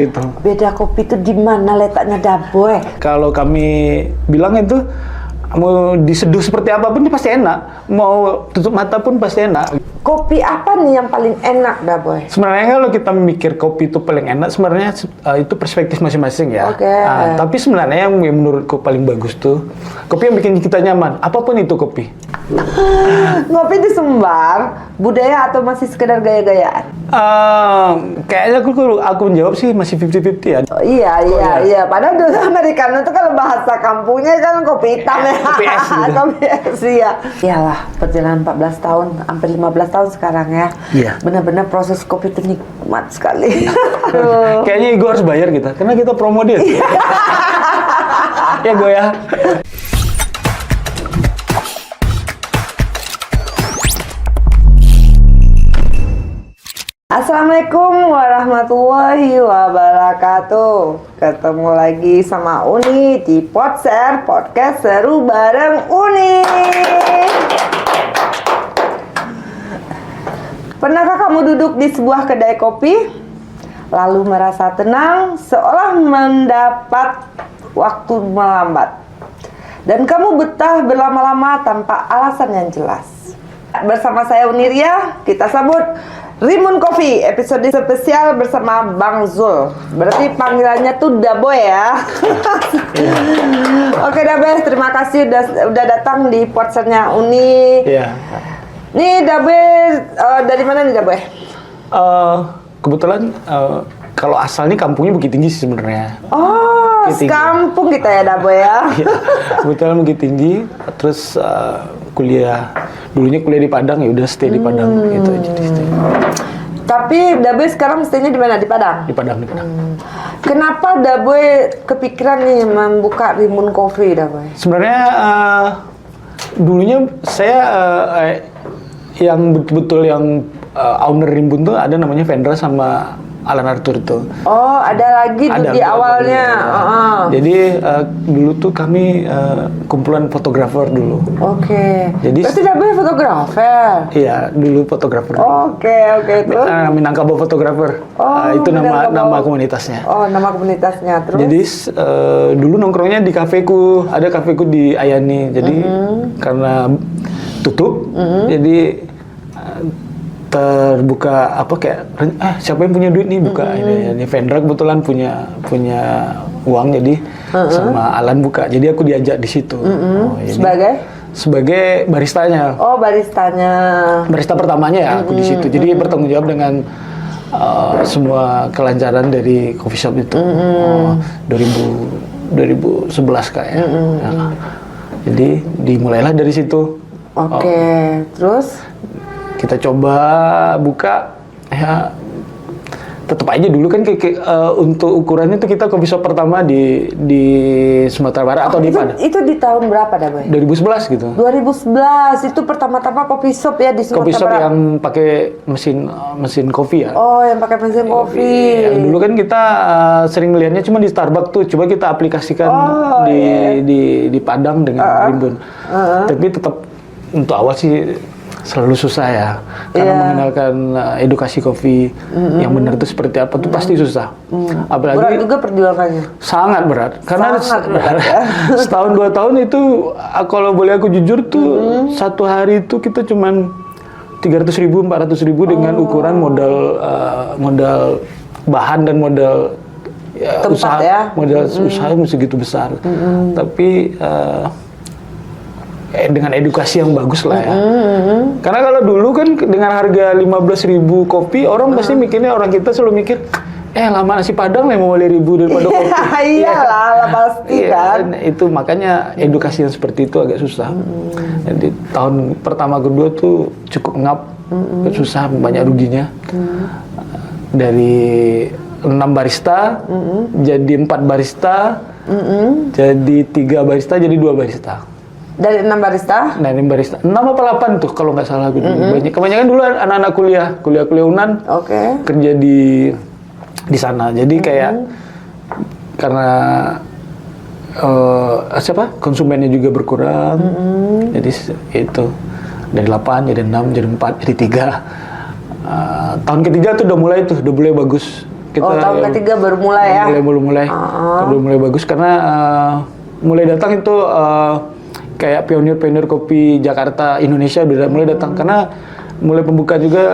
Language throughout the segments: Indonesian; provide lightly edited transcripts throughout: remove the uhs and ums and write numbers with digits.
Gitu. Beda kopi itu di mana letaknya Daboe? Kalau kami bilang itu mau diseduh seperti apapun dia pasti enak. Mau tutup mata pun pasti enak. Kopi apa nih yang paling enak Daboe? Sebenarnya kalau kita mikir kopi itu paling enak, sebenarnya itu perspektif masing-masing ya. Oke. Tapi sebenarnya yang menurutku paling bagus tuh kopi yang bikin kita nyaman. Apapun itu kopi. Ngopi di Sumbar, budaya atau masih sekedar gaya-gayaan? Kayaknya aku menjawab sih masih 50-50 ya. Oh, iya. Padahal dulu Americano itu kalau bahasa kampungnya kan kopi hitam ya. Kopi es gitu. Kopi es, iya. Iyalah, perjalanan 14 tahun, hampir 15 tahun sekarang ya. Iya. Benar-benar proses kopi itu nikmat sekali. Kayaknya gue harus bayar kita, karena kita promo dia. Ya gue ya. Assalamualaikum warahmatullahi wabarakatuh. Ketemu lagi sama Uni di Podser, podcast seru bareng Uni. Pernahkah kamu duduk di sebuah kedai kopi, lalu merasa tenang seolah mendapat waktu melambat, dan kamu betah berlama-lama tanpa alasan yang jelas? Bersama saya Uniria, kita sambut Rimun Coffee, episode spesial bersama Bang Zul. Berarti panggilannya tuh Daboe ya. Oke Daboe, terima kasih udah datang di podsernya Uni. Iya. Nih Daboe, dari mana nih Daboe? Kebetulan kalau asalnya kampungnya Bukit Tinggi sih sebenarnya. Oh, Bukit Tinggi. sekampung kita ya Daboe ya. Iya, kebetulan Bukit Tinggi, terus dulunya kuliah di Padang, ya udah stay di Padang gitu aja. Tapi Daboe sekarang mestinya di mana? Di Padang? Di Padang. Kenapa Daboe kepikiran nih membuka Rimun Coffee Daboe? Sebenarnya dulunya saya yang betul-betul yang owner Rimbun tuh ada namanya Vendra sama Alan Arthur tuh. Oh, ada lagi tuh di awalnya. Jadi dulu tuh kami kumpulan fotografer dulu. Oke. Jadi berarti Daboe fotografer. Iya, dulu fotografer. Oke, itu. Minangkabau fotografer. Itu nama komunitasnya. Oh, nama komunitasnya. Terus? Jadi dulu nongkrongnya di kafeku, ada kafeku di Ayani. Jadi karena tutup, jadi terbuka siapa yang punya duit nih buka ini Vendra kebetulan punya uang, jadi sama Alan buka, jadi aku diajak di situ. Sebagai baristanya. Oh, barista pertamanya ya aku di situ, jadi bertanggung jawab dengan semua kelancaran dari coffee shop itu. 2011 kayaknya. Jadi dimulailah dari situ. Oke. Terus kita coba buka, ya tetap aja dulu kan untuk ukurannya tuh kita coffee shop pertama di Sumatera Barat atau di Padang. Itu di tahun berapa Daboe? 2011 gitu. 2011 itu pertama-tama coffee shop ya di Sumatera Coffee shop Barat. yang pakai mesin kopi ya. Oh, yang pakai mesin kopi. Yang dulu kan kita sering melihatnya cuma di Starbucks tuh. Coba kita aplikasikan di Padang dengan Rimbun. Tapi tetap untuk awal sih selalu susah ya, karena mengenalkan edukasi kopi yang benar itu seperti apa tuh pasti susah. Apalagi berat juga perjuangannya. Sangat berat, karena berat, ya. Setahun 2 tahun itu kalau boleh aku jujur tuh satu hari itu kita cuman 300.000, 400.000 dengan ukuran modal bahan dan modal tempat, usaha, modal usaha segitu besar. Tapi dengan edukasi yang bagus lah ya. Karena kalau dulu kan dengan harga 15.000 kopi, orang pasti mikirnya, orang kita selalu mikir, lama nasi Padang 50.000 daripada kopi. Iyalah, pasti kan. Itu makanya edukasi yang seperti itu agak susah. Jadi tahun pertama kedua tuh cukup ngap, susah, banyak ruginya. Dari 6 barista, jadi 4 barista, jadi 3 barista, jadi 2 barista. Dari 6 barista? Dari barista. 6 apa 8 tuh kalau nggak salah aku dulu. Kebanyakan dulu anak-anak kuliah Unan. Kerja di sana. Jadi kayak karena konsumennya juga berkurang. Jadi itu dari 8 jadi 6 jadi 4 jadi 3. Tahun ketiga tuh udah mulai bagus. tahun ketiga baru mulai ya? Baru mulai bagus karena mulai datang itu kayak pionir-pionir kopi Jakarta, Indonesia udah mulai datang karena mulai pembuka juga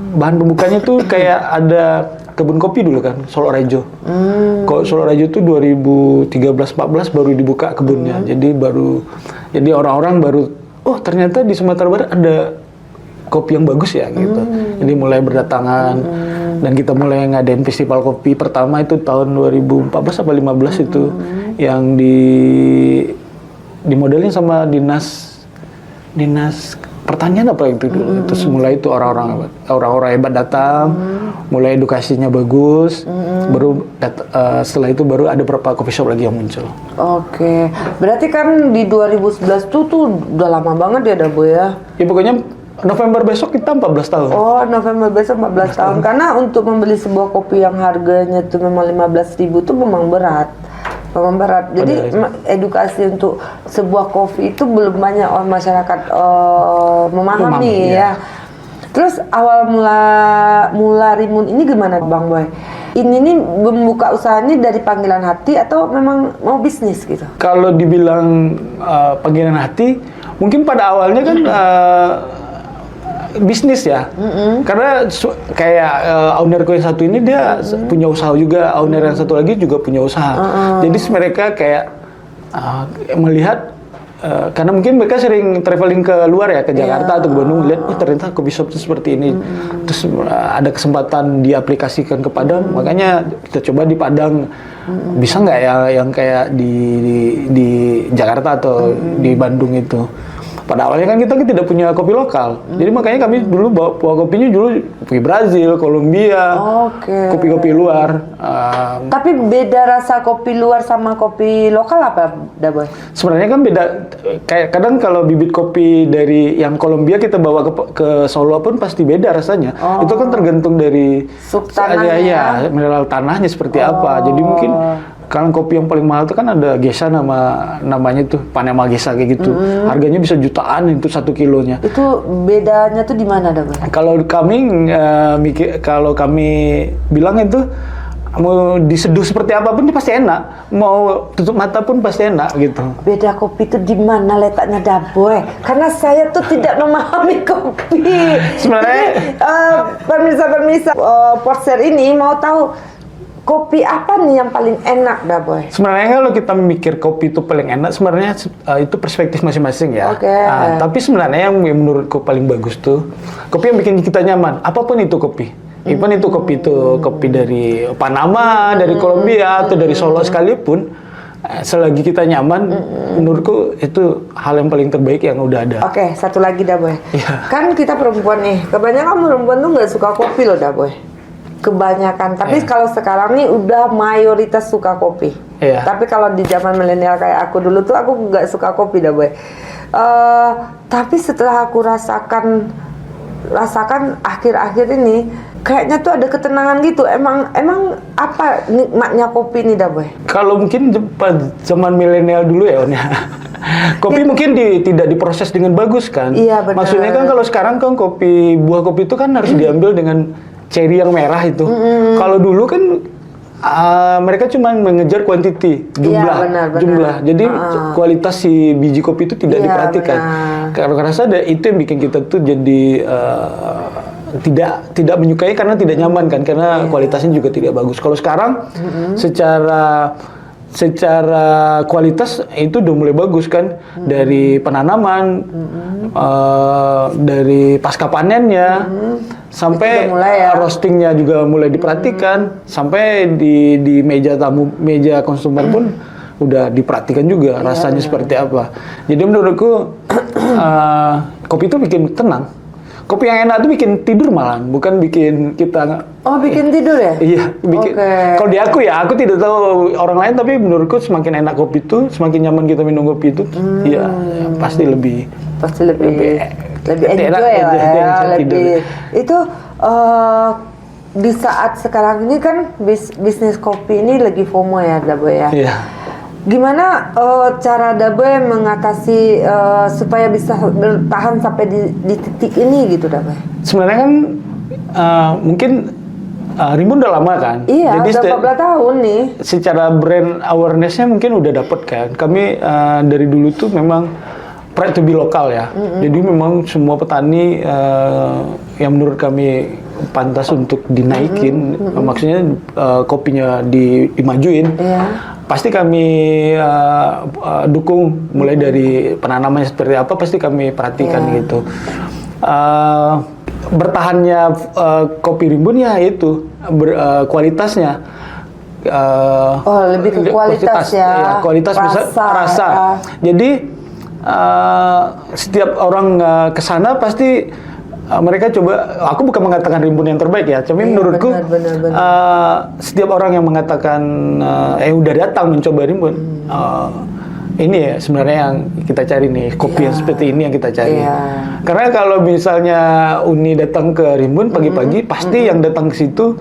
bahan pembukanya tuh kayak ada kebun kopi dulu kan, Solo Rejo. Kalau Solo Rejo tuh 2013-14 baru dibuka kebunnya. Jadi orang-orang baru, oh ternyata di Sumatera Barat ada kopi yang bagus ya gitu. Jadi mulai berdatangan dan kita mulai ngadain festival kopi pertama itu tahun 2014 apa 15 itu yang dimodelin sama dinas pertanian apa itu dulu. Terus mulai itu orang-orang hebat datang, mulai edukasinya bagus, baru setelah itu baru ada beberapa coffee shop lagi yang muncul. Oke, berarti kan di 2011 tuh udah lama banget ya Daboy ya? Ya pokoknya November besok kita 14 tahun. Oh, November besok 14 tahun. Karena untuk membeli sebuah kopi yang harganya tuh memang 15.000 tuh memang berat. Jadi edukasi untuk sebuah kopi itu belum banyak orang masyarakat memahami ya. Terus awal mula Rimun ini gimana Bang Boy? Ini membuka usaha ini dari panggilan hati atau memang mau bisnis gitu? Kalau dibilang panggilan hati, mungkin pada awalnya kan bisnis ya, karena kayak ownerku yang satu ini dia punya usaha juga, owner yang satu lagi juga punya usaha. Jadi mereka kayak melihat karena mungkin mereka sering traveling ke luar ya, ke Jakarta atau ke Bandung, lihat ternyata kopi shop itu seperti ini. Terus ada kesempatan diaplikasikan ke Padang, makanya kita coba di Padang. Bisa nggak ya yang kayak di Jakarta atau di Bandung itu. Pada awalnya kan kita tidak punya kopi lokal, jadi makanya kami dulu bawa kopinya dulu kopi Brazil, Kolombia, kopi-kopi luar. Tapi beda rasa kopi luar sama kopi lokal apa, Daboy? Sebenarnya kan beda. Kayak kadang kalau bibit kopi dari yang Kolombia kita bawa ke Solo pun pasti beda rasanya. Itu kan tergantung dari tanahnya, mineral tanahnya seperti apa. Jadi mungkin kalau kopi yang paling mahal itu kan ada Gesa namanya tuh Panama Gesa kayak gitu. Harganya bisa jutaan itu 1 kilonya. Itu bedanya tuh di mana, Daboy? Kalau kami bilang itu mau diseduh seperti apapun dia pasti enak. Mau tutup mata pun pasti enak gitu. Beda kopi itu di mana letaknya, Daboy? Karena saya tuh tidak memahami kopi. Sebenarnya pemirsa Porser ini mau tahu kopi apa nih yang paling enak, Daboy? Sebenarnya kalau kita mikir kopi itu paling enak, sebenarnya itu perspektif masing-masing ya. Tapi sebenarnya yang menurutku paling bagus tuh kopi yang bikin kita nyaman. Apapun itu kopi. Even itu kopi dari Panama, dari Kolombia atau dari Solo sekalipun, selagi kita nyaman, menurutku itu hal yang paling terbaik yang udah ada. Oke, satu lagi, Daboy. Kan kita perempuan nih, kebanyakan perempuan tuh nggak suka kopi loh, Daboy. Kebanyakan, tapi kalau sekarang nih udah mayoritas suka kopi. Tapi kalau di zaman milenial kayak aku dulu tuh aku nggak suka kopi, Daboy. Tapi setelah aku rasakan akhir-akhir ini, kayaknya tuh ada ketenangan gitu. Emang apa nikmatnya kopi nih, Daboy? Kalau mungkin zaman milenial dulu ya, On ya. Kopi mungkin tidak diproses dengan bagus kan? Iya, benar. Maksudnya kan kalau sekarang kan buah kopi itu kan harus diambil dengan cherry yang merah itu. Kalau dulu kan mereka cuma mengejar kuantiti, jumlah. Jadi kualitas si biji kopi itu tidak diperhatikan. Karena rasa itu yang bikin kita tuh jadi tidak menyukai karena tidak nyaman kan, karena kualitasnya juga tidak bagus. Kalau sekarang secara kualitas itu udah mulai bagus kan, dari penanaman, dari pasca panennya, sampai roastingnya juga mulai diperhatikan, sampai di meja konsumen pun udah diperhatikan juga rasanya seperti apa. Jadi menurutku kopi itu bikin tenang. Kopi yang enak tuh bikin tidur malahan, bukan bikin kita... Oh, bikin tidur ya? Iya, bikin. Kalau di aku ya, aku tidak tahu orang lain, tapi menurutku semakin enak kopi itu, semakin nyaman kita minum kopi itu, ya pasti lebih enjoy ya. Itu di saat sekarang ini kan bisnis kopi ini lagi FOMO ya, Daboy ya? Iya. Gimana cara Daboy mengatasi supaya bisa bertahan sampai di titik ini gitu, Daboy? Sebenarnya kan mungkin Rimbun udah lama kan? Iya, Jadi udah 14 tahun nih. secara brand awareness-nya mungkin udah dapet kan. Kami dari dulu tuh memang proud to be lokal ya. Jadi memang semua petani yang menurut kami pantas untuk dinaikin, maksudnya kopinya dimajuin. Iya. Pasti kami dukung, mulai dari penanamannya seperti apa, pasti kami perhatikan gitu. Bertahannya kopi Rimbun ya itu kualitasnya. Lebih ke kualitas ya. Kualitas rasa. Ya. Jadi setiap orang ke sana pasti mereka coba. Aku bukan mengatakan Rimbun yang terbaik ya, tapi menurutku benar. setiap orang yang mengatakan udah datang mencoba Rimbun, ini ya sebenarnya yang kita cari nih, kopi yang seperti ini yang kita cari. Karena kalau misalnya Uni datang ke Rimbun pagi-pagi, pasti yang datang ke situ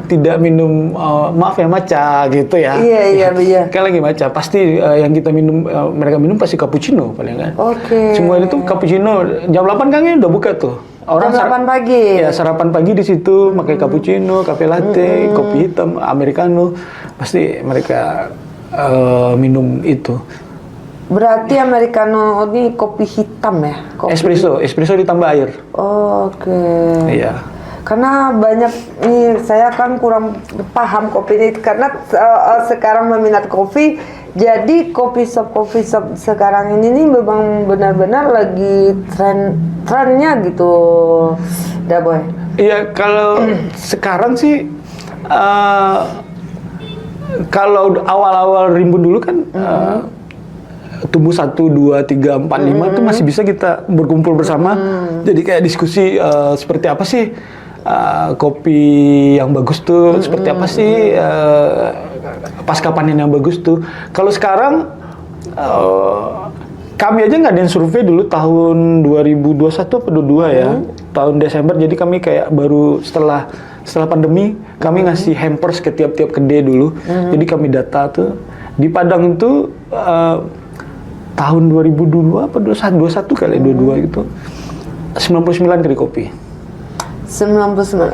tidak minum, maaf ya, matcha gitu ya. Iya. Kan lagi matcha, pasti yang kita minum, mereka minum pasti cappuccino paling kan. Semua itu cappuccino, jam 8 kan udah buka tuh. Orang jam 8 pagi. Ya, sarapan pagi di situ, pakai cappuccino, cafe latte, kopi hitam, americano, pasti mereka minum itu. Berarti americano ini kopi hitam ya? Espresso ditambah air. Iya. Karena banyak nih, saya kan kurang paham kopi ini karena sekarang meminat kopi. Jadi kopi shop sekarang ini nih memang benar-benar lagi trennya gitu, Daboy. Iya, kalau sekarang sih kalau awal-awal Rimbun dulu kan tumbuh 1, 2, 3, 4, 5 itu masih bisa kita berkumpul bersama. Jadi kayak diskusi seperti apa sih kopi yang bagus tuh, seperti apa sih pasca panen yang bagus tuh. Kalau sekarang kami aja ngadain survei dulu tahun 2021 atau 22 ya, tahun Desember. Jadi kami kayak baru setelah pandemi kami ngasih hampers ke tiap-tiap kedai dulu. Jadi kami data tuh di Padang itu tahun 2022 apa 21 kali 22 gitu 99 kedai kopi. 99.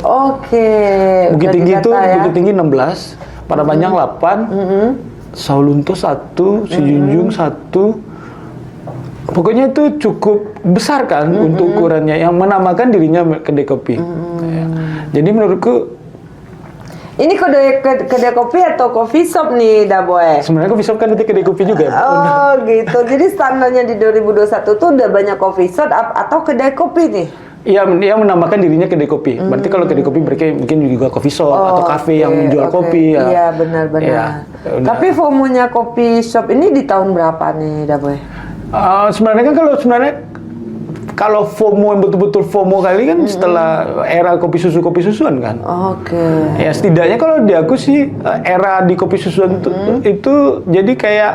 Bukit Tinggi itu Bukit Tinggi 16, Padang 8, Saulunto 1, Sijunjung 1. Pokoknya itu cukup besar kan untuk ukurannya, yang menamakan dirinya kedai kopi. Jadi menurutku ini kedai kopi atau coffee shop nih, Daboy? sebenarnya coffee shop kan itu kedai kopi juga. Gitu. Jadi standarnya di 2021 tuh udah banyak coffee shop atau kedai kopi nih? Iya, dia menamakan dirinya kedai kopi. Berarti kalau kedai kopi mereka mungkin juga coffee shop atau kafe yang menjual kopi. Iya, benar-benar. Ya, tapi FOMO-nya coffee shop ini di tahun berapa nih, Daboy? Sebenarnya kan kalau FOMO yang betul-betul FOMO kali kan setelah era kopi susuan kan. Ya setidaknya kalau di aku sih era di kopi susuan itu jadi kayak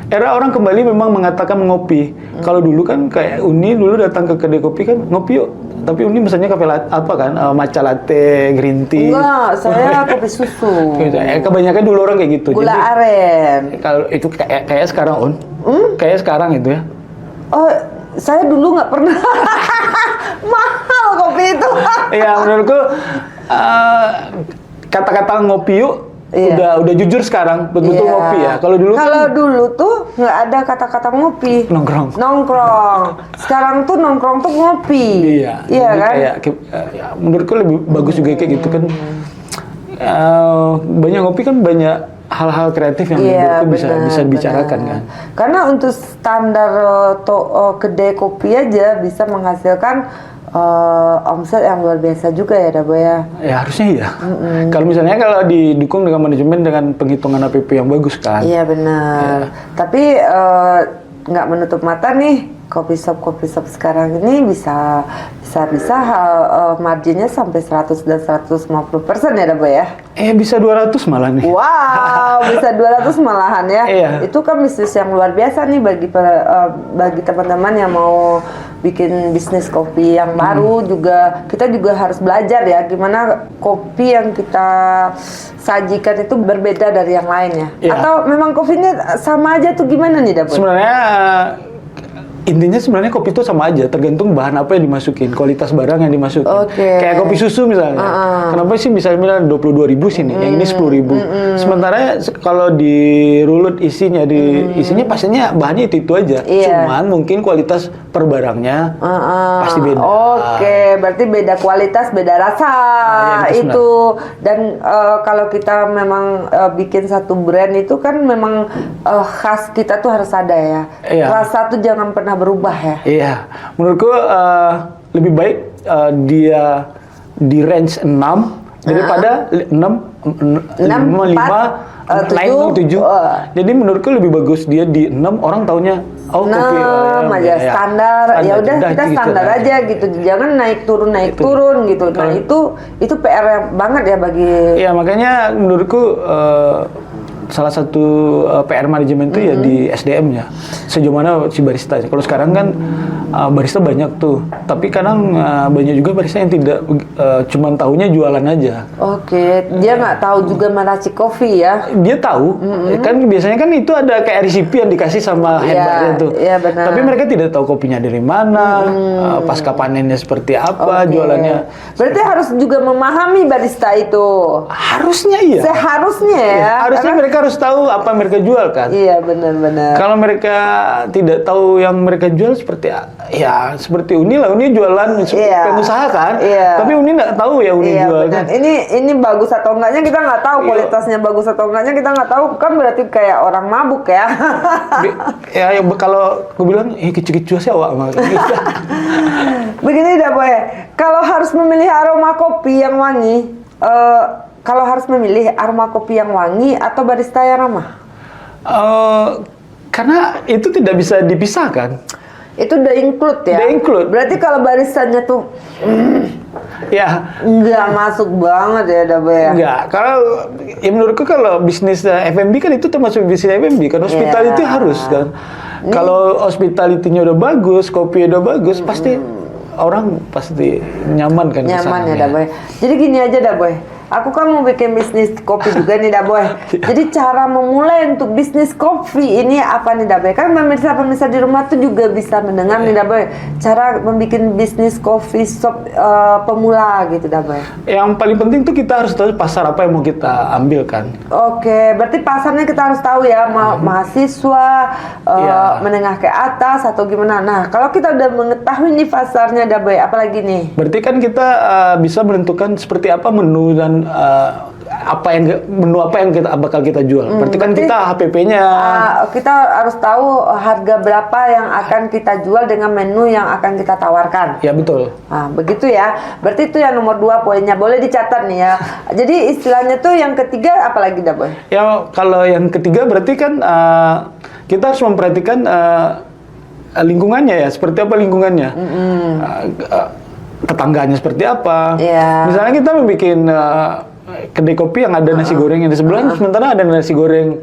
era orang kembali memang mengatakan ngopi. Kalau dulu kan kayak Uni dulu datang ke kedai kopi kan ngopi yuk. Tapi Uni misalnya kafe apa kan, matcha latte, green tea. Enggak, saya kopi susu. Kebanyakan dulu orang kayak gitu. Gula aren. Kalau itu kayak sekarang kayak sekarang itu ya. Saya dulu nggak pernah. Mahal kopi itu. Iya, menurutku kata-kata ngopi yuk udah jujur sekarang, betul-betul ngopi ya. Kalau dulu tuh nggak ada kata-kata ngopi. Nongkrong. Sekarang tuh nongkrong tuh ngopi. Iya kan? Ya, menurutku lebih bagus juga kayak gitu kan. Banyak ngopi kan banyak hal-hal kreatif yang menurutku bisa dibicarakan kan. Karena untuk standar kedai kopi aja bisa menghasilkan omset yang luar biasa juga ya, Daboy ya. Ya harusnya iya. Kalau misalnya didukung dengan manajemen dengan penghitungan APP yang bagus kan. Iya benar. Tapi nggak menutup mata nih, kopi shop sekarang ini bisa marginnya sampai 100 dan 150% ya, Daboy ya? Bisa 200 malah nih. Wow, bisa 200 malahan ya. Iya. Itu kan bisnis yang luar biasa nih bagi teman-teman yang mau bikin bisnis kopi yang baru. Kita juga harus belajar ya gimana kopi yang kita sajikan itu berbeda dari yang lain ya. Atau memang kopinya sama aja tuh, gimana nih, Daboy? Sebenarnya intinya sebenarnya kopi itu sama aja, tergantung bahan apa yang dimasukin, kualitas barang yang dimasukin. Oke. Kayak kopi susu misalnya. Kenapa sih bisa bilang 22.000 sini, yang ini 10.000. Sementara kalau di rulut isinya pastinya bahannya itu aja. Iya. Cuman mungkin kualitas per barangnya pasti beda. Oke, berarti beda kualitas, beda rasa Iya, itu itu. Dan kalau kita memang bikin satu brand itu kan memang khas kita tuh harus ada ya. Iya. Rasa tuh jangan pernah berubah ya. Iya, menurutku lebih baik dia di range 6 daripada 6, 5, naik 7. Jadi menurutku lebih bagus dia di 6, orang taunya kopi aja standar. Ya udah kita standar aja gitu. Jangan naik turun gitu. Nah, itu PR banget ya bagi. Iya, makanya menurutku salah satu PR manajemen itu ya di SDM-nya. Sejauh mana si barista. Kalau sekarang kan barista banyak tuh, tapi kadang banyak juga barista yang tidak cuman tahunya jualan aja. Oke, dia nggak tahu juga meracik kopi ya. Dia tahu, kan biasanya kan itu ada kayak resipi yang dikasih sama head barnya tuh. Iya, benar. Tapi mereka tidak tahu kopinya dari mana, pasca panennya seperti apa, jualannya. Berarti harus juga memahami barista itu. Harusnya iya. Seharusnya ya. Harusnya mereka harus tahu apa yang mereka jual kan. Iya, benar-benar. Kalau mereka tidak tahu yang mereka jual seperti seperti Uni lah, Uni jualan pengusaha kan. Iya. Tapi Uni nggak tahu ya Uni jual kan. Ini bagus atau enggaknya kita nggak tahu, kualitasnya bagus atau enggaknya kita nggak tahu, kan berarti kayak orang mabuk ya. Kalau aku bilang kicu-kicu sih awak mah. Begini dah boy, kalau harus memilih aroma kopi yang wangi, atau barista yang ramah? Karena itu tidak bisa dipisahkan. Itu udah include ya? Udah include. Berarti kalau baristanya tuh Ya. nggak masuk banget ya dah boy ya? Enggak, kalau menurutku kalau bisnis F&B kan itu termasuk bisnis F&B kan, hospitality harus kan. Kalau hospitality-nya udah bagus, kopi udah bagus, pasti orang pasti nyaman kan. Nyaman ya dah boy. Jadi gini aja dah boy, aku kan mau bikin bisnis kopi juga nih dah boy. Jadi cara memulai untuk bisnis kopi ini apa nih dah boy? Kan pemirsa di rumah tuh juga bisa mendengar nih dah boy, cara membuat bisnis kopi shop pemula gitu dah boy. Yang paling penting tuh kita harus tahu pasar apa yang mau kita ambil kan. Oke, berarti pasarnya kita harus tahu ya, mahasiswa, menengah ke atas atau gimana. Nah, kalau kita udah mengetahui nih pasarnya dah boy, apalagi nih? Berarti kan kita bisa menentukan seperti apa menu dan menu apa yang bakal kita jual. Berarti kan kita HPP-nya. Kita harus tahu harga berapa yang akan kita jual dengan menu yang akan kita tawarkan. Ya betul. Nah, begitu ya. Berarti itu yang nomor 2 poinnya. Boleh dicatat nih ya. Jadi istilahnya tuh yang ketiga apalagi dah boy? Ya kalau yang ketiga berarti kan kita harus memperhatikan lingkungannya ya. Seperti apa lingkungannya. Tetangganya seperti apa. Misalnya kita membuat kedai kopi yang ada nasi goreng yang di sebelah, sementara ada nasi goreng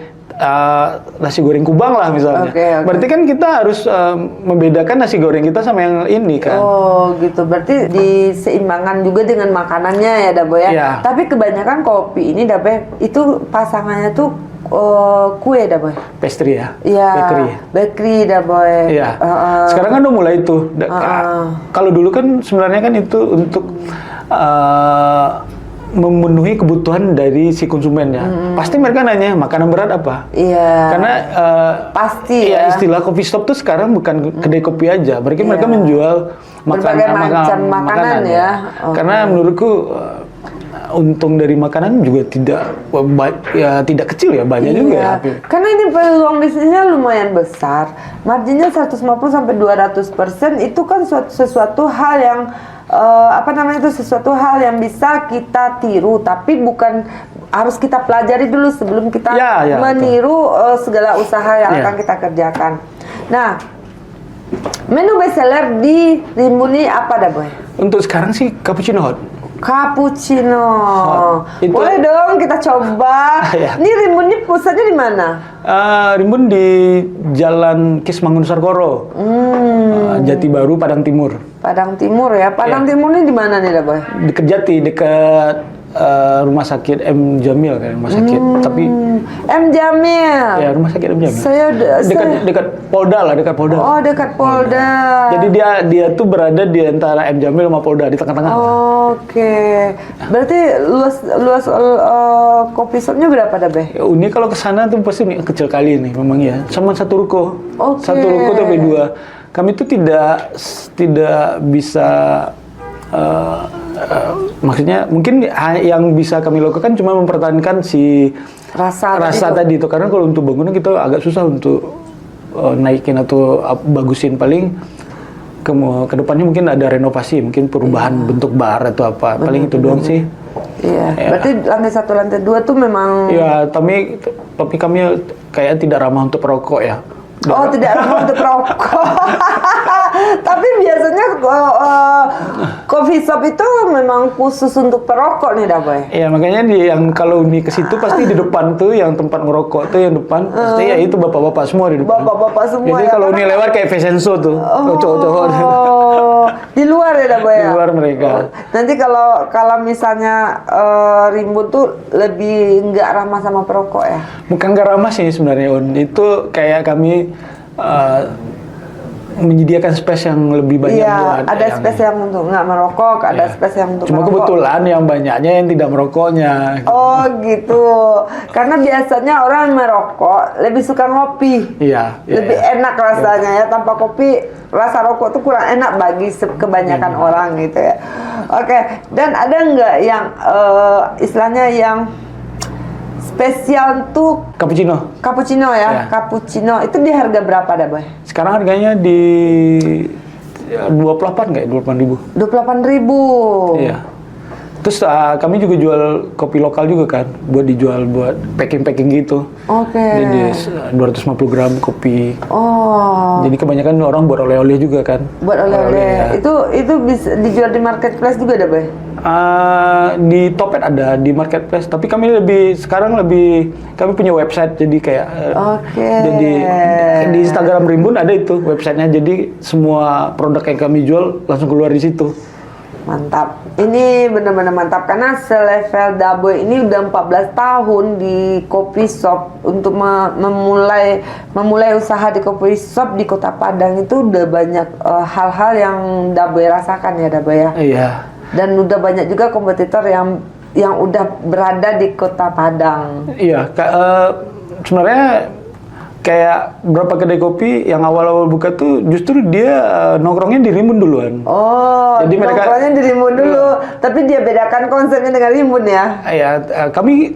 Kubang lah misalnya. Berarti kan kita harus membedakan nasi goreng kita sama yang ini kan. Oh gitu, berarti diseimbangkan juga dengan makanannya ya Daboy ya. Tapi kebanyakan kopi ini Daboy itu pasangannya tuh kue Daboy. Pastry ya. Iya. Bakery Daboy. Iya. Sekarang kan udah mulai itu. Kalau dulu kan sebenarnya kan itu untuk memenuhi kebutuhan dari si konsumennya. Pasti mereka nanya makanan berat apa? Iya. Karena pasti ya istilah coffee shop tuh sekarang bukan kedai kopi aja. Mereka menjual berbagai macam makanan ya. Karena menurutku untung dari makanan juga tidak kecil ya, banyak juga. Karena ini peluang bisnisnya lumayan besar. Marginnya 150 sampai 200%, itu kan sesuatu hal yang sesuatu hal yang bisa kita tiru, tapi bukan harus kita pelajari dulu sebelum kita meniru segala usaha yang akan kita kerjakan. Nah, menu bestseller di Rimbun ini apa dah boy? Untuk sekarang sih cappuccino hot. Cappuccino. Boleh dong kita coba. Ini Rimbun ini pusatnya di mana? Rimbun di Jalan Kismangun Sarkoro. Jati Baru, Padang Timur. Padang Timur ya. Padang Timur ini di mana nih, Boy? Dekat Jati, dekat rumah sakit M Jamil kan, rumah sakit. Tapi M Jamil. ya rumah sakit M Jamil. Dekat Polda lah, dekat Polda. Oh, dekat Polda. Jadi dia tuh berada di antara M Jamil sama Polda, di tengah-tengah. Oke. Berarti luas kopi shopnya berapa dah, Be? Ya, Uni kalau ke sana tuh pasti kecil kali nih memang ya. Sama satu ruko. Oke. Satu ruko tapi dua. Kami tuh tidak bisa maksudnya mungkin yang bisa kami lakukan cuma mempertahankan si rasa tadi itu. Karena kalau untuk bangunan kita agak susah untuk naikin atau bagusin. Paling ke depannya mungkin ada renovasi, mungkin perubahan bentuk bar atau apa. Paling itu doang sih. Iya. Ya. Berarti lantai 1, lantai 2 tuh memang. Ya, tapi kami kayak tidak ramah untuk perokok ya. Oh, tidak ramah untuk perokok. Tapi biasanya coffee shop itu memang khusus untuk perokok nih, Boy. Iya, makanya yang kalau ke situ pasti di depan tuh yang tempat ngerokok tuh yang depan pasti ya itu bapak-bapak semua di depan. Bapak-bapak semua. Jadi ya, kalau ini lewat kayak Vincenzo tuh, cowok-cowok. Di luar ya, Boy. Di luar mereka. Nanti kalau misalnya Rimbun tuh lebih nggak ramah sama perokok ya? Bukan nggak ramah sih sebenarnya, Itu kayak kami menyediakan space yang lebih banyak buat ada space yang untuk nggak merokok, ada space yang untuk cuma merokok. Kebetulan yang banyaknya yang tidak merokoknya. Oh gitu, karena biasanya orang merokok lebih suka ngopi. Iya. Lebih enak rasanya ya, tanpa kopi rasa rokok tuh kurang enak bagi kebanyakan orang gitu ya. Oke, dan ada nggak yang istilahnya yang spesial tuh cappuccino ya? Cappuccino itu di harga berapa dah, Boy? Sekarang harganya di 28 kayak 28.000. 28.000. Iya. Terus kami juga jual kopi lokal juga kan, buat dijual buat packing gitu. Oke. Jadi 250 gram kopi. Oh. Jadi kebanyakan orang buat oleh-oleh juga kan. Buat oleh-oleh. Ya. Itu bisa dijual di marketplace juga dah, Boy? Di Topet ada, di marketplace. Tapi kami punya website, jadi kayak jadi di Instagram Rimbun ada itu websitenya. Jadi semua produk yang kami jual langsung keluar di situ. Mantap. Ini benar-benar mantap karena selevel Daboy ini udah 14 tahun di coffee shop. Untuk memulai usaha di coffee shop di Kota Padang itu udah banyak hal-hal yang Daboy rasakan ya, Daboy ya. Iya. Dan udah banyak juga kompetitor yang udah berada di Kota Padang. Iya, sebenarnya kayak beberapa kedai kopi yang awal-awal buka tuh justru dia nongkrongnya di Rimbun duluan. Oh, jadi nongkrongnya di Rimbun dulu. Tapi dia bedakan konsepnya dengan Rimbun ya? Iya, kami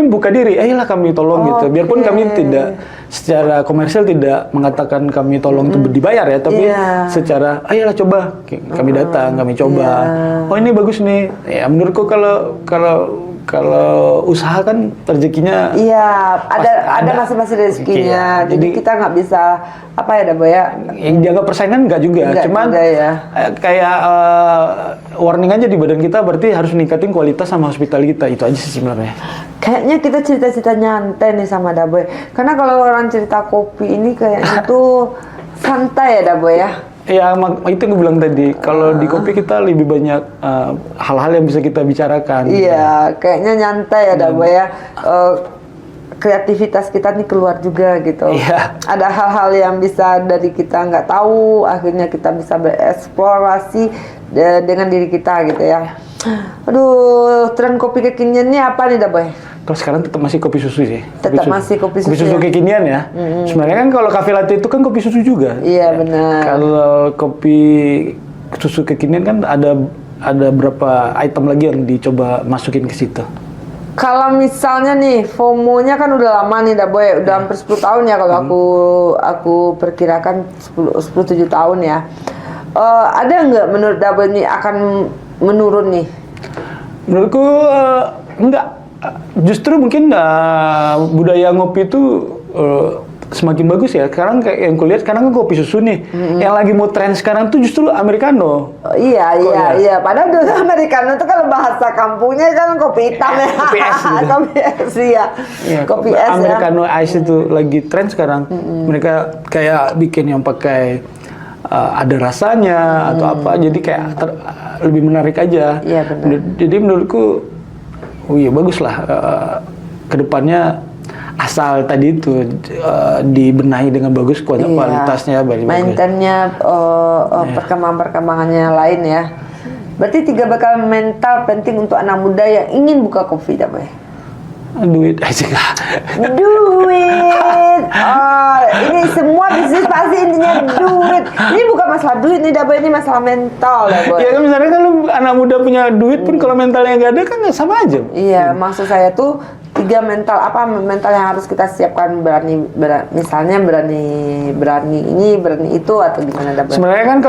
buka diri, ayolah kami tolong gitu. Biarpun kami tidak secara komersial tidak mengatakan kami tolong untuk dibayar ya, tapi secara ayolah coba, kami datang, kami coba. Oh ini bagus nih. Ya menurutku kalau usaha kan rezekinya ada masing-masing rezekinya. Jadi kita nggak bisa apa ya, Daboy ya? Yang jaga persaingan nggak juga. Cuman kayak warning aja di badan kita, berarti harus meningkatin kualitas sama hospitality kita. Itu aja sih sebenarnya. Kayaknya kita cerita-cerita nyantai nih sama Daboy. Karena kalau orang cerita kopi ini kayaknya tuh santai ya, Daboy ya. Ya, itu yang gue bilang tadi. Kalau di kopi kita lebih banyak hal-hal yang bisa kita bicarakan. Iya, kayaknya nyantai ya, Daboy ya. Kreativitas kita nih keluar juga gitu. Iya. Ada hal-hal yang bisa dari kita nggak tahu, akhirnya kita bisa bereksplorasi dengan diri kita gitu ya. Aduh, tren kopi kekiniannya apa nih, Daboy? Kalau sekarang tetap masih kopi susu sih. Tetap masih kopi susu. Kopi susu kekinian ya. Sebenarnya kan kalau cafe latte itu kan kopi susu juga. Iya, benar. Kalau kopi susu kekinian kan ada berapa item lagi yang dicoba masukin ke situ. Kalau misalnya nih FOMO-nya kan udah lama nih, Daboy, udah hampir 10 tahun ya kalau aku perkirakan 10-7 tahun ya. Ada nggak menurut Daboy nih akan menurun nih? Menurutku enggak. Justru mungkin budaya ngopi itu semakin bagus ya. Sekarang kayak yang kulihat sekarang kan kopi susu nih. Yang lagi mau tren sekarang tuh justru americano. Iya. Padahal dulu americano itu kalau bahasa kampungnya kan kopi hitam ya. Kopi es gitu. Kopi es ya. Kopi es americano ice itu lagi tren sekarang. Mereka kayak bikin yang pakai ada rasanya atau apa. Jadi kayak lebih menarik aja. Iya, benar. Jadi menurutku oh iya bagus lah. Kedepannya asal tadi itu dibenahi dengan bagus kualitasnya. Maintainnya perkembangannya lain ya. Berarti 3 bekal mental penting untuk anak muda yang ingin buka kopi, Daboy. Duit aja kah? Duit. Ini semua bisnis pasti intinya duit. Ini bukan masalah duit nih, Daboy, ini masalah mental, Daboy. Ya kan misalnya kalau anak muda punya duit pun kalau mentalnya nggak ada kan sama aja. Iya, maksud saya tuh 3 mental apa mental yang harus kita siapkan, misalnya berani ini, berani itu, atau gimana, Daboy? Sebenarnya kan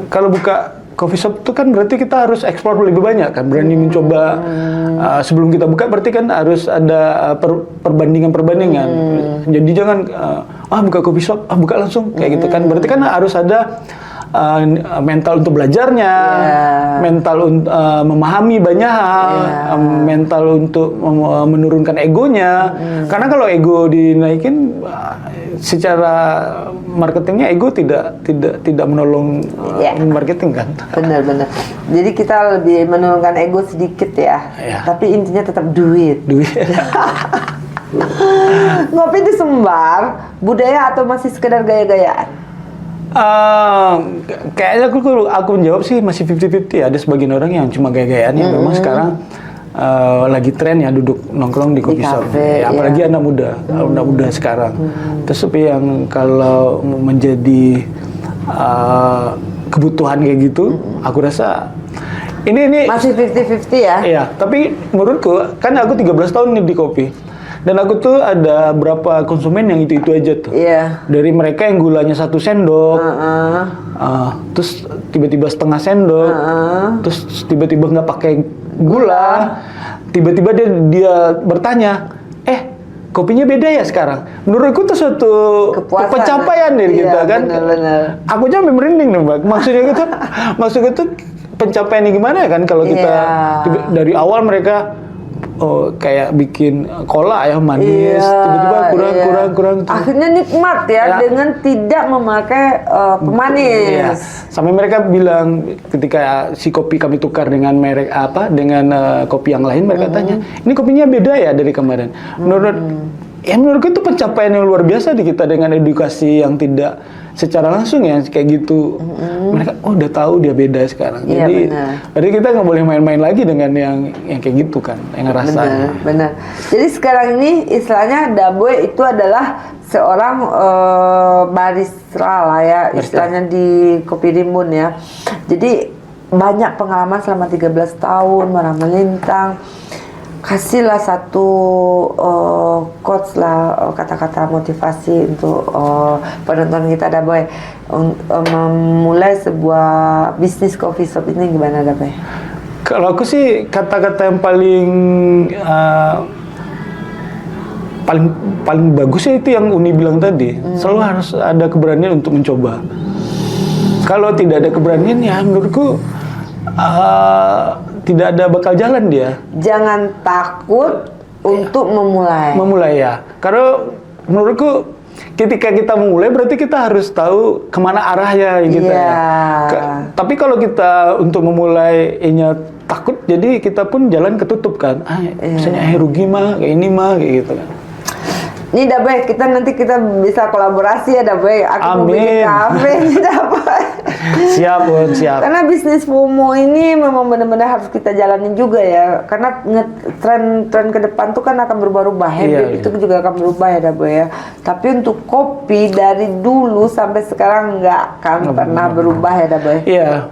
kalau buka coffee shop itu kan berarti kita harus eksplor lebih banyak kan, berani mencoba. Sebelum kita buka berarti kan harus ada perbandingan. Jadi jangan buka coffee shop, buka langsung kayak gitu kan. Berarti kan harus ada mental untuk belajarnya, mental untuk memahami banyak hal, mental untuk menurunkan egonya. Karena kalau ego dinaikin, secara marketingnya ego tidak menolong marketing kan. Benar. Jadi kita lebih menurunkan ego sedikit ya. Tapi intinya tetap duit. Ngopi di Sumbar, budaya atau masih sekedar gaya-gayaan? Kayaknya aku menjawab sih masih 50-50. Ada sebagian orang yang cuma gaya-gayaan yang memang sekarang lagi tren ya duduk nongkrong di coffee shop. Apalagi anak muda sekarang. Terus tapi yang kalau menjadi kebutuhan kayak gitu, aku rasa ini masih 50-50 ya? Iya, tapi menurutku kan aku 13 tahun nih di kopi. Dan aku tuh ada berapa konsumen yang itu aja tuh. Dari mereka yang gulanya 1 sendok, terus tiba-tiba setengah sendok, terus tiba-tiba nggak pakai gula, tiba-tiba dia bertanya, kopinya beda ya sekarang. Menurutku itu suatu pencapaian dari kita kan. Bener. Aku aja sampai merinding nih, Mbak. Maksudnya itu pencapaiannya gimana kan kalau kita dari awal mereka kayak bikin cola ya manis, tiba-tiba kurang. Akhirnya nikmat ya dengan tidak memakai pemanis. Sampai mereka bilang ketika si kopi kami tukar dengan merek dengan kopi yang lain, mereka tanya, ini kopinya beda ya dari kemarin. Menurutku itu pencapaian yang luar biasa di kita dengan edukasi yang tidak secara langsung ya kayak gitu. Mereka udah tahu dia beda sekarang. Jadi berarti kita nggak boleh main-main lagi dengan yang kayak gitu kan, yang ngerasa. Benar. Jadi sekarang ini istilahnya Daboy itu adalah seorang barista lah ya, istilahnya di Kopi Rimbun ya. Jadi banyak pengalaman selama 13 tahun melintang. Kasihlah satu quotes lah, kata-kata motivasi untuk penonton kita, Daboy, memulai sebuah bisnis coffee shop ini gimana, Daboy? Kalau aku sih kata-kata yang paling bagus ya itu yang Uni bilang tadi. Selalu harus ada keberanian untuk mencoba. Kalau tidak ada keberanian ya menurutku tidak ada bakal jalan dia. Jangan takut untuk memulai. Memulai ya. Karena menurutku ketika kita memulai berarti kita harus tahu kemana arahnya gitu ya. Tapi kalau kita untuk memulai takut, jadi kita pun jalan ketutup kan. Misalnya rugi mah, kayak ini mah, kayak gitu kan. Ini Daboy, nanti kita bisa kolaborasi ya, Daboy. Aku mau bikin kafe nih, Daboy. Siap. Karena bisnis FOMO ini memang benar-benar harus kita jalanin juga ya. Karena tren ke depan tuh kan akan berubah-ubah. Habit itu juga akan berubah ya, Daboy ya. Tapi untuk kopi dari dulu sampai sekarang nggak akan pernah berubah ya, Daboy. Iya.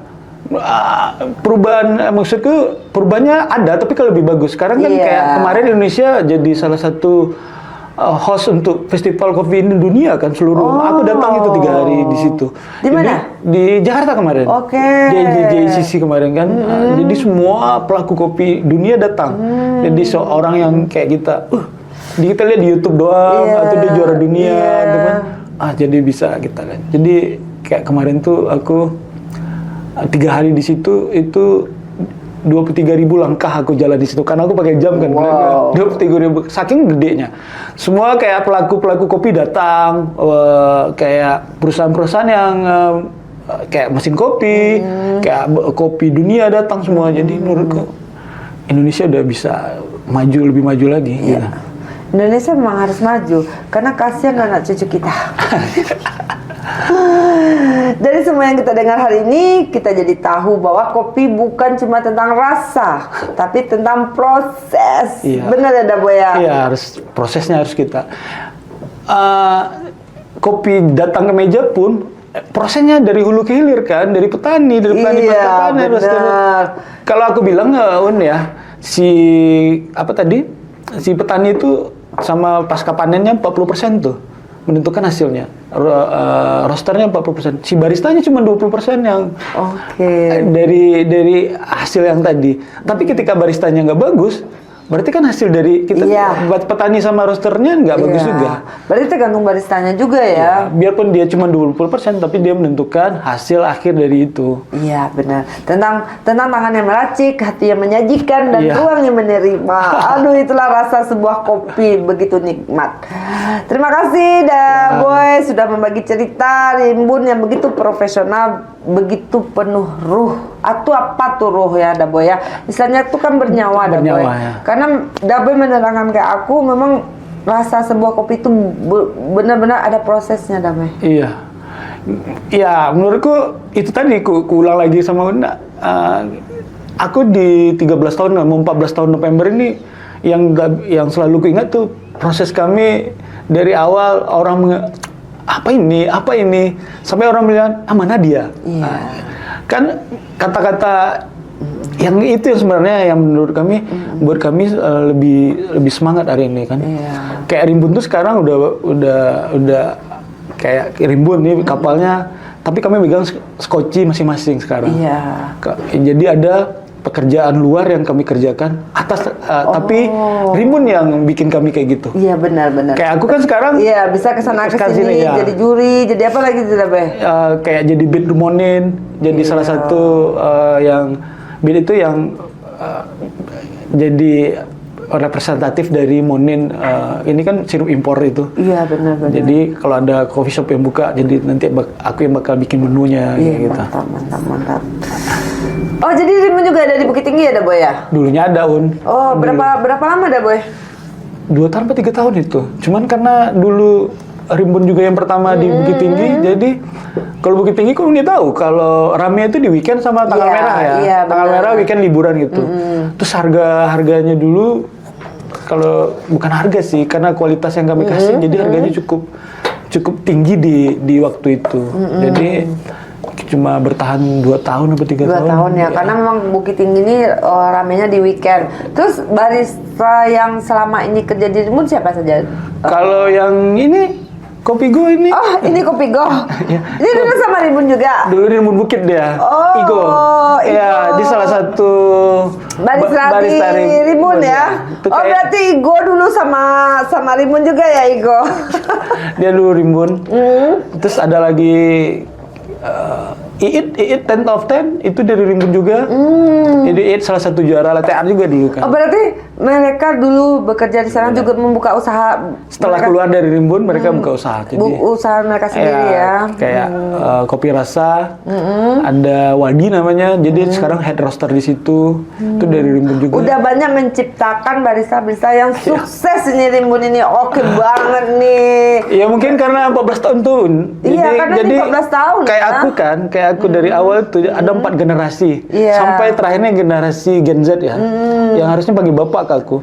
Perubahan, maksudku perubahannya ada, tapi kalau lebih bagus. Sekarang kan kayak kemarin Indonesia jadi salah satu host untuk festival kopi ini dunia kan seluruh. Aku datang itu 3 hari di situ. Di mana? Di Jakarta kemarin. JCC kemarin kan. Jadi semua pelaku kopi dunia datang. Jadi seorang yang kayak kita lihat di YouTube doang atau dia juara dunia gitu kan. Jadi bisa kita kan. Jadi kayak kemarin tuh aku 3 hari di situ itu 23.000 langkah aku jalan di situ karena aku pakai jam kan. 23.000 saking gedenya. Semua kayak pelaku kopi datang, kayak perusahaan-perusahaan yang kayak mesin kopi, kayak kopi dunia datang semua. Jadi menurutku Indonesia udah bisa maju, lebih maju lagi. Iya. Gitu. Indonesia memang harus maju karena kasihan anak cucu kita. Dari semua yang kita dengar hari ini, kita jadi tahu bahwa kopi bukan cuma tentang rasa, tapi tentang proses. Iya. Benar ya, Boy ya? Iya, prosesnya harus kita. Kopi datang ke meja pun prosesnya dari hulu ke hilir kan, dari petani Iya, pasca panen. benar. Kalau aku bilang si petani itu sama pasca panennya 40% tuh menentukan hasilnya. Rosternya 40%. Si baristanya cuma 20% yang dari hasil yang tadi. Tapi ketika baristanya nggak bagus, berarti kan hasil dari kita buat petani sama rosternya nggak bagus juga. Berarti tergantung baristanya juga ya. Biarpun dia cuma 20%, tapi dia menentukan hasil akhir dari itu. Iya, benar. Tentang tangan yang meracik, hati yang menyajikan, dan ruang yang menerima. Aduh, itulah rasa sebuah kopi begitu nikmat. Terima kasih Boy sudah membagi cerita Rimbun yang begitu profesional, begitu penuh ruh. Atau apa tuh ruh ya Boy ya? Istilahnya itu kan bernyawa Boy. Ya. Karena Boy menerangkan ke aku memang rasa sebuah kopi itu benar-benar ada prosesnya Boy. Iya. Ya, menurutku itu tadi ku ulang lagi sama Unda. Aku di 13 tahun, mau 14 tahun November ini yang selalu ku ingat tuh proses kami dari awal orang apa ini sampai orang bilang mana dia. Iya. Kan kata-kata yang itu yang sebenarnya yang menurut kami buat kami lebih semangat hari ini kan. Iya. Kayak Rimbun tuh sekarang udah kayak Rimbun nih kapalnya, tapi kami megang skoci masing-masing sekarang. Iya. Jadi ada pekerjaan luar yang kami kerjakan atas, tapi Rimbun yang bikin kami kayak gitu. Iya, benar-benar. Kayak aku kan sekarang. Iya, bisa kesana kesini, ya. jadi juri, jadi apa lagi tuh Boy? Kayak jadi beat Monin, jadi salah satu yang beat itu yang jadi representatif dari Monin. Ini kan sirup impor itu. Iya, benar-benar. Jadi kalau ada coffee shop yang buka, jadi nanti aku yang bakal bikin menunya. Iya, gitu. Mantap. Oh, jadi Rimbun juga ada di Bukit Tinggi ya Boy ya? Dulunya ada Oh, berapa lama Boy? 2 tahun atau 3 tahun itu. Cuman karena dulu Rimbun juga yang pertama di Bukit Tinggi, jadi kalau Bukit Tinggi kok nggak tahu kalau rame itu di weekend sama tanggal merah ya. Iya, tanggal merah weekend liburan gitu. Terus harganya dulu kalau bukan harga sih, karena kualitas yang kami kasih, jadi harganya cukup tinggi di waktu itu. Jadi cuma bertahan 2 tahun atau 3 tahun. 2 tahun ya, karena memang Bukit Tinggi ini ramenya di weekend. Terus barista yang selama ini kerja di Rimbun siapa saja? Kalau yang ini Kopi Go ini. Oh, ini Kopi Go. Ini dulu sama Rimbun juga. Dulu di Rimbun Bukit dia. Igo. Ya, dia salah satu barista di Rimbun ya. Berarti Igo dulu sama Rimbun juga ya, Igo. Dia dulu Rimbun. Terus ada lagi Iit 10 of 10 itu dari Rimbun juga. Jadi Iit salah satu juara latte art juga dulu kan. Oh, berarti mereka dulu bekerja di sana juga membuka usaha. Setelah keluar dari Rimbun mereka buka usaha. Jadi usaha mereka sendiri ya. Kayak kopi rasa. Ada Wadi namanya. Jadi sekarang head roaster di situ. Itu dari Rimbun juga. Udah banyak menciptakan barista-barista yang sukses ini Rimbun ini. Oke banget nih. Ya mungkin karena 14 tahun tuh. Iya, karena jadi 14 tahun. Kayak aku dari awal tuh ada 4 generasi. Sampai terakhirnya generasi Gen Z ya. Yang harusnya panggil bapak ke aku.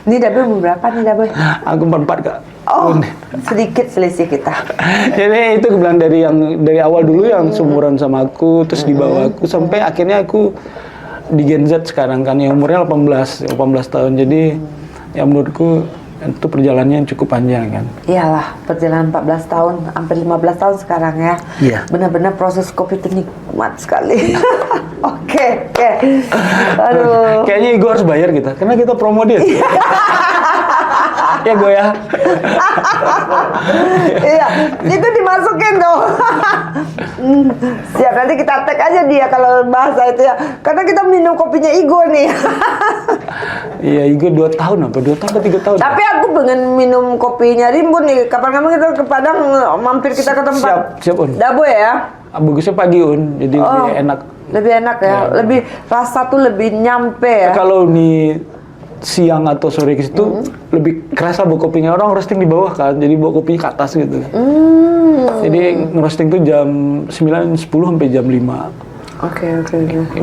Ini Boy berapa nih Boy? Aku 44 Kak. Oh, sedikit selisih kita. Jadi itu aku bilang dari awal dulu yang seumuran sama aku, terus di bawah aku sampai akhirnya aku di Gen Z sekarang kan yang umurnya 18 tahun. Jadi yang menurutku itu perjalanannya cukup panjang kan. Iyalah, perjalanan 14 tahun, hampir 15 tahun sekarang ya. Iya. Benar-benar proses kopi itu nikmat sekali. Oke. Aduh. Kayaknya Igo harus bayar kita, karena kita promo dia. Ya gue ya. Iya, itu dimasukin tuh. Siap, nanti kita tag aja dia kalau bahasa itu ya. Karena kita minum kopinya Igo nih. Iya, Igo 2 tahun apa? 2 tahun atau 3 tahun? Tapi aku pengen minum kopinya Rimbun nih. Kapan-kapan kita ke Padang, mampir kita ke tempat. Siap Un. Boy ya. Bagusnya pagi Un, jadi lebih enak. Lebih enak ya, lebih rasa tuh lebih nyampe ya. Kalau nih siang atau sore ke situ lebih kerasa bau kopinya. Orang roasting di bawah kan, jadi bau kopinya ke atas gitu. Jadi roasting tuh jam 9, 10 sampai jam 5. Oke.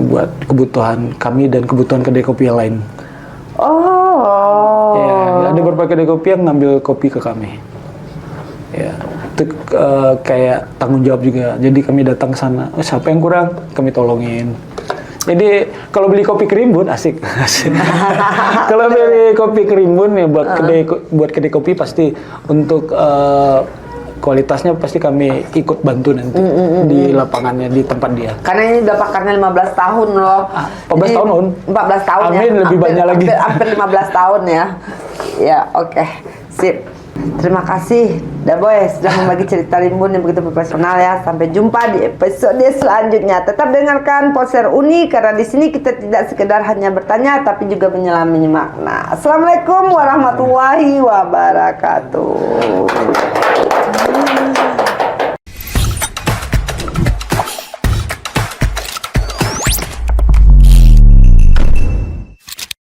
Buat kebutuhan kami dan kebutuhan kedai kopi yang lain. Oh. Ya, ada beberapa kedai kopi yang ngambil kopi ke kami. Ya, itu kayak tanggung jawab juga. Jadi kami datang ke sana, siapa yang kurang, kami tolongin. Jadi kalau beli kopi Kerimbun asik. Kalau beli kopi Kerimbun ya buat kedai kopi pasti untuk kualitasnya pasti kami ikut bantu nanti di lapangannya, di tempat dia. Karena ini udah pakarnya 15 tahun loh. 14 tahun. 14 tahun Amin, ya. lebih banyak lagi. Hampir 15 tahun ya. Ya, oke. Sip. Terima kasih Daboy sudah membagi cerita Rimbun yang begitu profesional ya. Sampai jumpa di episode selanjutnya. Tetap dengarkan Podser Uni karena di sini kita tidak sekedar hanya bertanya tapi juga menyelami makna. Assalamualaikum warahmatullahi wabarakatuh.